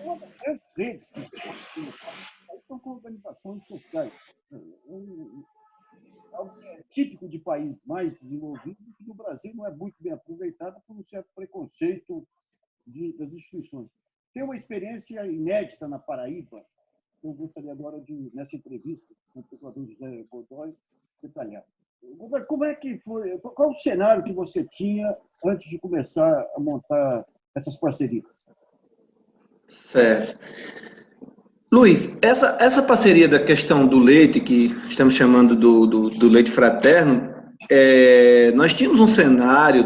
Uma das grandes redes que você pode colocar são com organizações sociais. Algo que é típico de países mais desenvolvidos, que no Brasil não é muito bem aproveitado por um certo preconceito das instituições. Tem uma experiência inédita na Paraíba, eu gostaria agora de, nessa entrevista com o procurador José Godoy, detalhar. Como é que foi? Qual o cenário que você tinha antes de começar a montar essas parcerias? Certo. Luiz, essa parceria da questão do leite, que estamos chamando do leite fraterno, nós tínhamos um cenário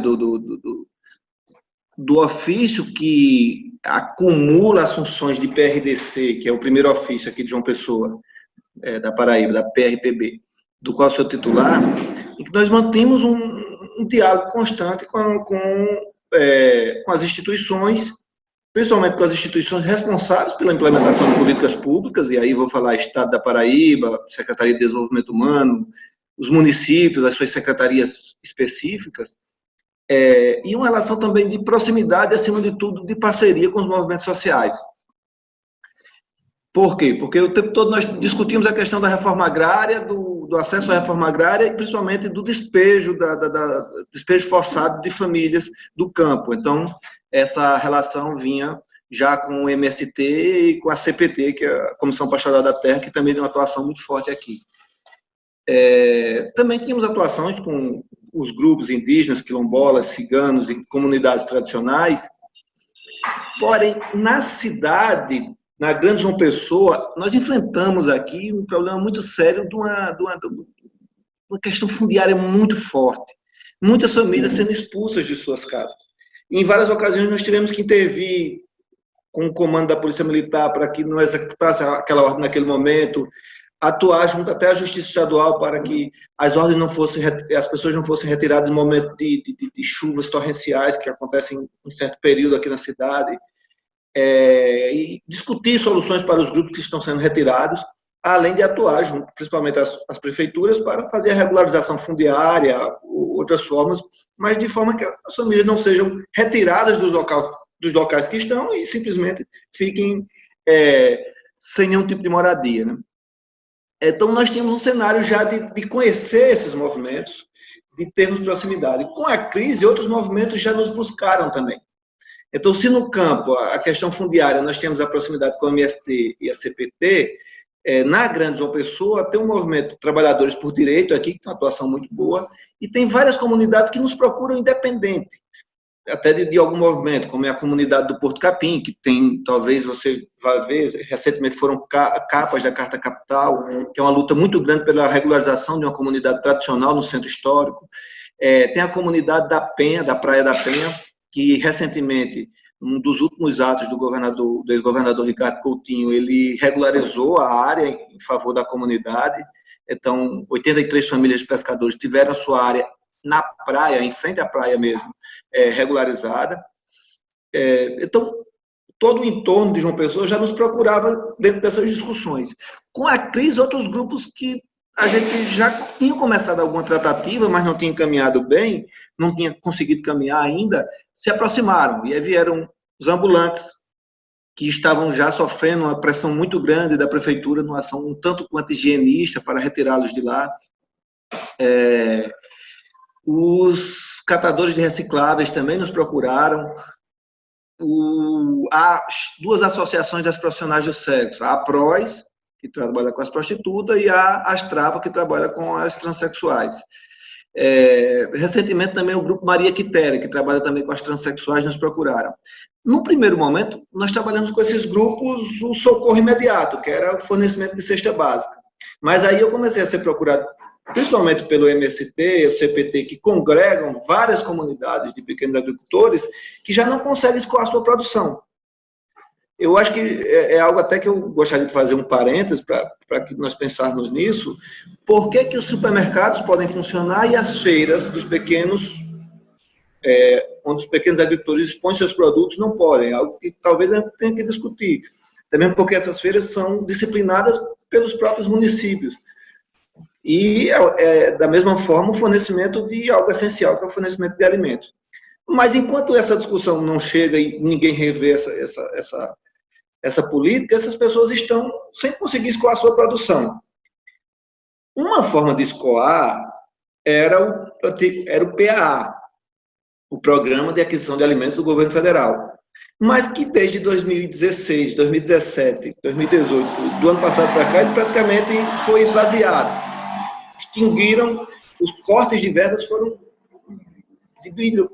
do ofício que acumula as funções de PRDC, que é o primeiro ofício aqui de João Pessoa, da Paraíba, da PRPB, do qual sou titular, e que nós mantemos um diálogo constante com as instituições, principalmente com as instituições responsáveis pela implementação de políticas públicas, e aí vou falar Estado da Paraíba, Secretaria de Desenvolvimento Humano, os municípios, as suas secretarias específicas, e uma relação também de proximidade, acima de tudo, de parceria com os movimentos sociais. Por quê? Porque o tempo todo nós discutimos a questão da reforma agrária, do acesso à reforma agrária e principalmente do despejo, despejo forçado de famílias do campo. Então, essa relação vinha já com o MST e com a CPT, que é a Comissão Pastoral da Terra, que também tem uma atuação muito forte aqui. Também tínhamos atuações com os grupos indígenas, quilombolas, ciganos e comunidades tradicionais. Porém, na cidade, na Grande João Pessoa, nós enfrentamos aqui um problema muito sério de uma questão fundiária muito forte. Muitas famílias sendo expulsas de suas casas. Em várias ocasiões, nós tivemos que intervir com o comando da Polícia Militar para que não executasse aquela ordem naquele momento, atuar junto até à Justiça Estadual para que as ordens não fossem, as pessoas não fossem retiradas no momento de chuvas torrenciais que acontecem em certo período aqui na cidade, e discutir soluções para os grupos que estão sendo retirados, além de atuar junto, principalmente as prefeituras, para fazer a regularização fundiária, outras formas, mas de forma que as famílias não sejam retiradas dos locais que estão e simplesmente fiquem sem nenhum tipo de moradia, né? Então, nós tínhamos um cenário já de conhecer esses movimentos, de termos proximidade. Com a crise, outros movimentos já nos buscaram também. Então, se no campo, a questão fundiária, nós temos a proximidade com a MST e a CPT, na Grande João Pessoa, tem um movimento Trabalhadores por Direito aqui, que tem uma atuação muito boa, e tem várias comunidades que nos procuram independente, até de algum movimento, como é a comunidade do Porto Capim, que tem, talvez você vá ver, recentemente foram capas da Carta Capital, que é uma luta muito grande pela regularização de uma comunidade tradicional no centro histórico. Tem a comunidade da Penha, da Praia da Penha, que recentemente, um dos últimos atos do ex-governador Ricardo Coutinho, ele regularizou a área em favor da comunidade. Então, 83 famílias de pescadores tiveram a sua área na praia, em frente à praia mesmo, regularizada. Então, todo o entorno de João Pessoa já nos procurava dentro dessas discussões. Com a crise, outros grupos que a gente já tinha começado alguma tratativa, mas não tinha caminhado bem, não tinha conseguido caminhar ainda, se aproximaram. E aí vieram os ambulantes, que estavam já sofrendo uma pressão muito grande da prefeitura, numa ação um tanto quanto higienista para retirá-los de lá. Os catadores de recicláveis também nos procuraram. As duas associações das profissionais do sexo, a APROS, que trabalha com as prostitutas, e a Astrava, que trabalha com as transexuais. Recentemente também o grupo Maria Quitéria, que trabalha também com as transexuais, nos procuraram. No primeiro momento, nós trabalhamos com esses grupos o socorro imediato, que era o fornecimento de cesta básica. Mas aí eu comecei a ser procurado, principalmente pelo MST e o CPT, que congregam várias comunidades de pequenos agricultores que já não conseguem escoar a sua produção. Eu acho que é algo até que eu gostaria de fazer um parênteses para que nós pensarmos nisso. Por que os supermercados podem funcionar e as feiras dos pequenos, onde os pequenos agricultores expõem seus produtos, não podem? Algo que talvez a gente tenha que discutir. Também porque essas feiras são disciplinadas pelos próprios municípios. E, da mesma forma, o fornecimento de algo essencial, que é o fornecimento de alimentos. Mas, enquanto essa discussão não chega e ninguém revê essa política, essas pessoas estão sem conseguir escoar a sua produção. Uma forma de escoar era o PAA, o Programa de Aquisição de Alimentos do Governo Federal, mas que desde 2016, 2017, 2018, do ano passado para cá, ele praticamente foi esvaziado. Extinguiram, os cortes de verbas foram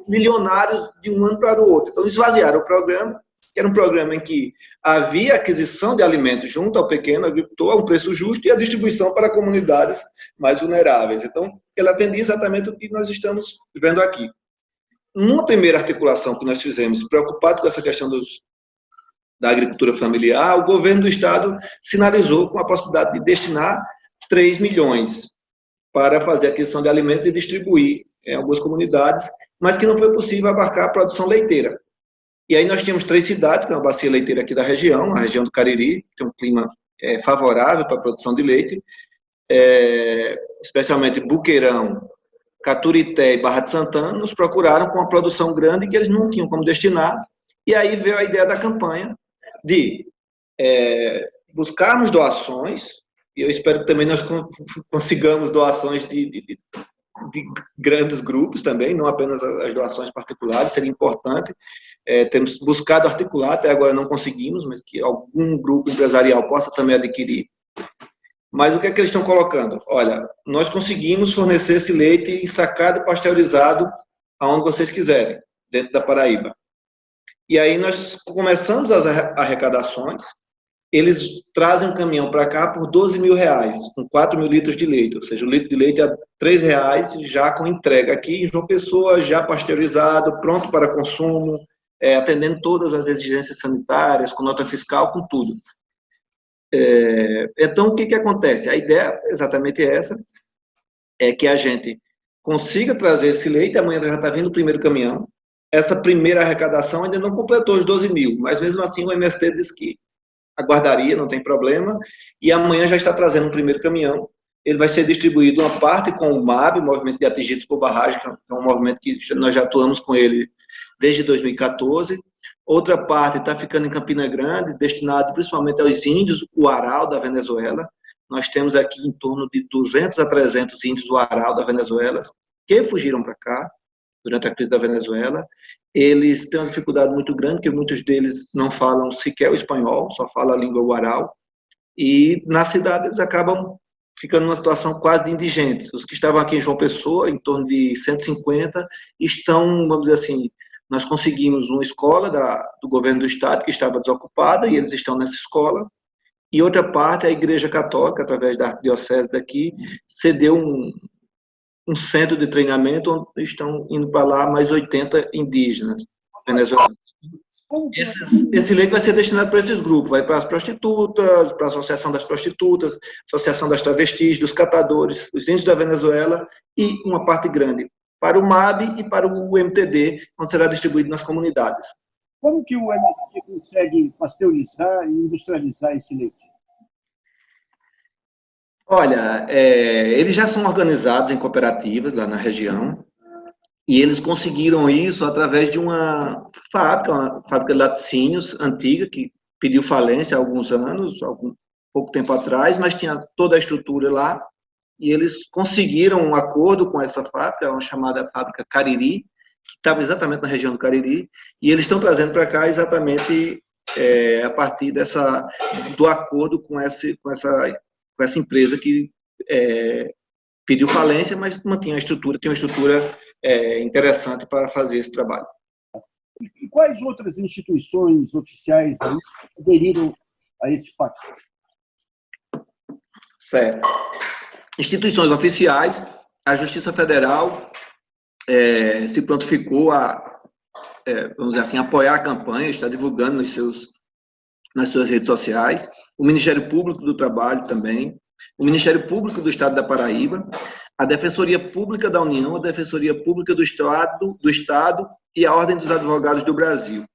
milionários de um ano para o outro. Então, esvaziaram o programa, que era um programa em que havia aquisição de alimentos junto ao pequeno agricultor a um preço justo e a distribuição para comunidades mais vulneráveis. Então, ele atendia exatamente o que nós estamos vendo aqui. Numa primeira articulação que nós fizemos, preocupado com essa questão da agricultura familiar, o governo do estado sinalizou com a possibilidade de destinar 3 milhões para fazer a aquisição de alimentos e distribuir em algumas comunidades, mas que não foi possível abarcar a produção leiteira. E aí nós tínhamos 3 cidades, que é uma bacia leiteira aqui da região, a região do Cariri, que tem um clima favorável para a produção de leite, especialmente Buqueirão, Caturité e Barra de Santana, nos procuraram com uma produção grande que eles não tinham como destinar, e aí veio a ideia da campanha de buscarmos doações, e eu espero que também nós consigamos doações de grandes grupos também, não apenas as doações particulares, seria importante. Temos buscado articular, até agora não conseguimos, mas que algum grupo empresarial possa também adquirir. Mas o que é que eles estão colocando? Olha, nós conseguimos fornecer esse leite ensacado e pasteurizado aonde vocês quiserem, dentro da Paraíba. E aí nós começamos as arrecadações, eles trazem um caminhão para cá por R$12 mil, com 4 mil litros de leite, ou seja, o litro de leite é R$3 já com entrega aqui em João Pessoa, já pasteurizado, pronto para consumo, atendendo todas as exigências sanitárias, com nota fiscal, com tudo. Então, o que acontece? A ideia é exatamente essa, é que a gente consiga trazer esse leite, amanhã já está vindo o primeiro caminhão, essa primeira arrecadação ainda não completou os 12 mil, mas mesmo assim o MST diz que aguardaria, não tem problema, e amanhã já está trazendo um primeiro caminhão, ele vai ser distribuído uma parte com o MAB, Movimento de Atingidos por Barragem, que é um movimento que nós já atuamos com ele desde 2014, outra parte está ficando em Campina Grande, destinado principalmente aos índios Uaral da Venezuela. Nós temos aqui em torno de 200 a 300 índios Uaral da Venezuela que fugiram para cá durante a crise da Venezuela. Eles têm uma dificuldade muito grande, porque muitos deles não falam sequer o espanhol, só falam a língua Uaral, e na cidade eles acabam ficando numa situação quase de indigentes. Os que estavam aqui em João Pessoa, em torno de 150, estão, vamos dizer assim, nós conseguimos uma escola do governo do estado que estava desocupada e eles estão nessa escola, e outra parte, a Igreja Católica, através da Arquidiocese daqui, cedeu um centro de treinamento onde estão indo para lá mais 80 indígenas venezuelanos. Esse leite vai ser destinado para esses grupos, vai para as prostitutas, para a Associação das Prostitutas, Associação das Travestis, dos Catadores, os índios da Venezuela e uma parte grande para o MAB e para o MTD, onde será distribuído nas comunidades. Como que o MTD consegue pasteurizar e industrializar esse leite? Olha, eles já são organizados em cooperativas lá na região, e eles conseguiram isso através de uma fábrica de laticínios antiga, que pediu falência há alguns anos, pouco tempo atrás, mas tinha toda a estrutura lá, e eles conseguiram um acordo com essa fábrica, uma chamada fábrica Cariri, que estava exatamente na região do Cariri, e eles estão trazendo para cá exatamente a partir do acordo com essa empresa que pediu falência, mas mantinha tinha uma estrutura interessante para fazer esse trabalho. E quais outras instituições oficiais aderiram a esse pacto? Certo. Instituições oficiais, a Justiça Federal se prontificou a, vamos dizer assim, apoiar a campanha, está divulgando nas suas redes sociais, o Ministério Público do Trabalho também, o Ministério Público do Estado da Paraíba, a Defensoria Pública da União, a Defensoria Pública do Estado e a Ordem dos Advogados do Brasil.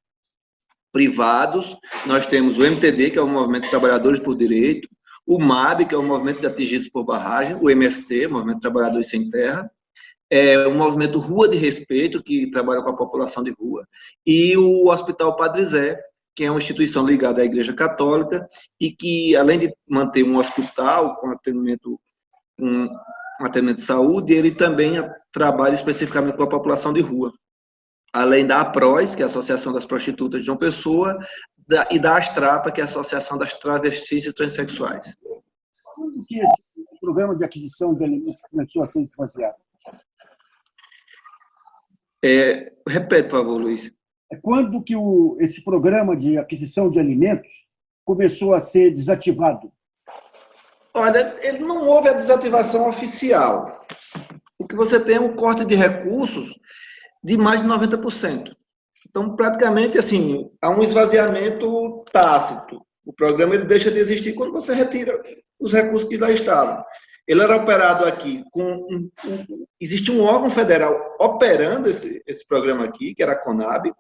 Privados, nós temos o MTD, que é o Movimento de Trabalhadores por Direito, o MAB, que é o Movimento de Atingidos por Barragem, o MST, Movimento de Trabalhadores Sem Terra, o Movimento Rua de Respeito, que trabalha com a população de rua, e o Hospital Padre Zé, que é uma instituição ligada à Igreja Católica e que, além de manter um hospital com atendimento de saúde, ele também trabalha especificamente com a população de rua. Além da APROS, que é a Associação das Prostitutas de João Pessoa, e da Astrapa, que é a Associação das Travestis e Transsexuais. Quando que esse programa de aquisição de alimentos começou a ser esvaziado? Repete, por favor, Luiz. Quando que esse programa de aquisição de alimentos começou a ser desativado? Olha, ele não houve a desativação oficial. O que você tem é um corte de recursos de mais de 90%. Então, praticamente, assim, há um esvaziamento tácito. O programa ele deixa de existir quando você retira os recursos que lá estavam. Ele era operado aqui existia um órgão federal operando esse programa aqui, que era a Conab. A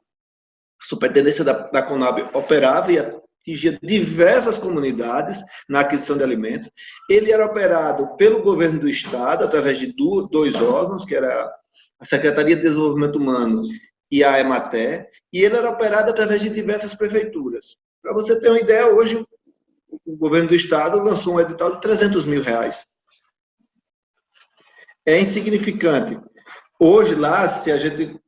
superintendência da Conab operava e atingia diversas comunidades na aquisição de alimentos. Ele era operado pelo governo do Estado, através de dois órgãos, que era a Secretaria de Desenvolvimento Humano e a EMATER, e ele era operado através de diversas prefeituras. Para você ter uma ideia, hoje o governo do Estado lançou um edital de R$300 mil. É insignificante. Hoje, lá, se a gente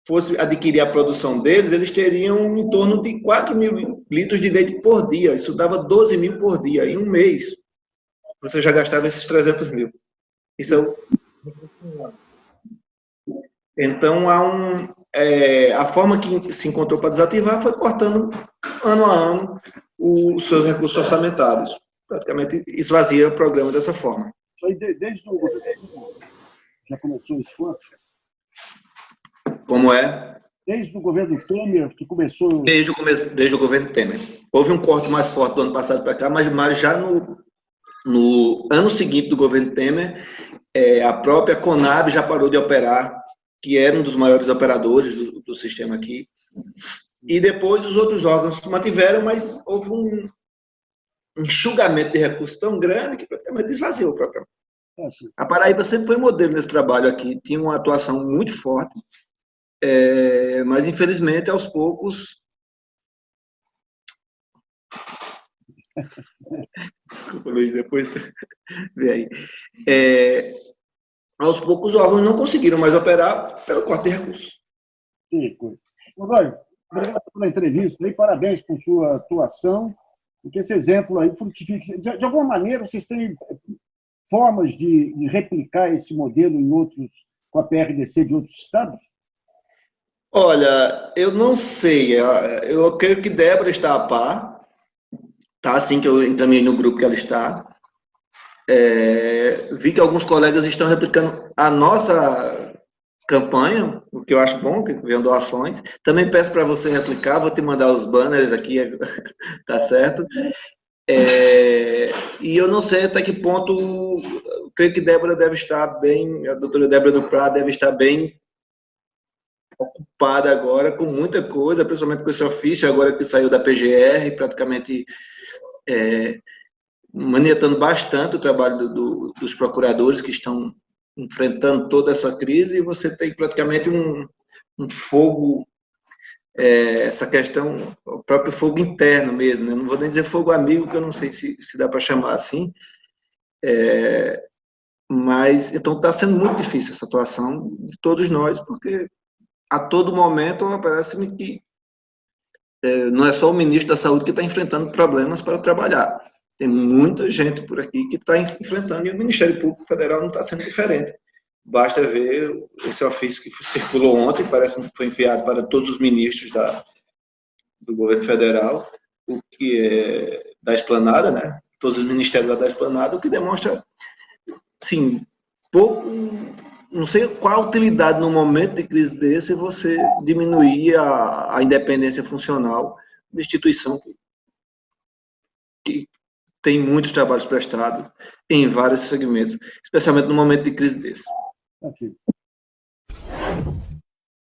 fosse adquirir a produção deles, eles teriam em torno de 4 mil litros de leite por dia. Isso dava 12 mil por dia. Em um mês, você já gastava esses 300 mil. Isso Então, a forma que se encontrou para desativar foi cortando, ano a ano, os seus recursos orçamentários. Praticamente esvazia o programa dessa forma. Isso aí desde o governo já começou isso antes? Como é? Desde o governo Temer que começou... Desde o governo Temer. Houve um corte mais forte do ano passado para cá, mas já no ano seguinte do governo Temer, a própria Conab já parou de operar, que era um dos maiores operadores do sistema aqui. E depois os outros órgãos mantiveram, mas houve um enxugamento de recursos tão grande que praticamente esvaziou o programa. A Paraíba sempre foi modelo nesse trabalho aqui, tinha uma atuação muito forte, mas infelizmente aos poucos... Desculpa, Luiz, depois vê aí. Aos poucos os órgãos não conseguiram mais operar pelo corte de recursos. Que coisa. Antônio, obrigado pela entrevista e parabéns por sua atuação, porque esse exemplo aí frutifica. De alguma maneira, vocês têm formas de replicar esse modelo em outros, com a PRDC de outros estados? Olha, eu não sei. Eu creio que Débora está a par. Tá, assim que eu encaminhei no grupo que ela está. Vi que alguns colegas estão replicando a nossa campanha, o que eu acho bom, que venham doações. Também peço para você replicar, vou te mandar os banners aqui, tá certo? E eu não sei até que ponto, creio que Débora deve estar bem, a doutora Débora do Prado deve estar bem ocupada agora com muita coisa, principalmente com esse ofício agora que saiu da PGR, praticamente manietando bastante o trabalho dos procuradores que estão enfrentando toda essa crise, e você tem praticamente um fogo, essa questão, o próprio fogo interno mesmo, né? Não vou nem dizer fogo amigo, que eu não sei se dá para chamar assim, mas então está sendo muito difícil essa atuação de todos nós, porque a todo momento parece-me que não é só o ministro da Saúde que está enfrentando problemas para trabalhar. Tem muita gente por aqui que está enfrentando, e o Ministério Público Federal não está sendo diferente. Basta ver esse ofício que circulou ontem, parece que foi enviado para todos os ministros do governo federal, o que é da Esplanada, né? Todos os ministérios da Esplanada, o que demonstra, sim, pouco... Não sei qual a utilidade no momento de crise desse você diminuir a independência funcional da instituição que tem muitos trabalhos prestados em vários segmentos, especialmente no momento de crise desse. Aqui.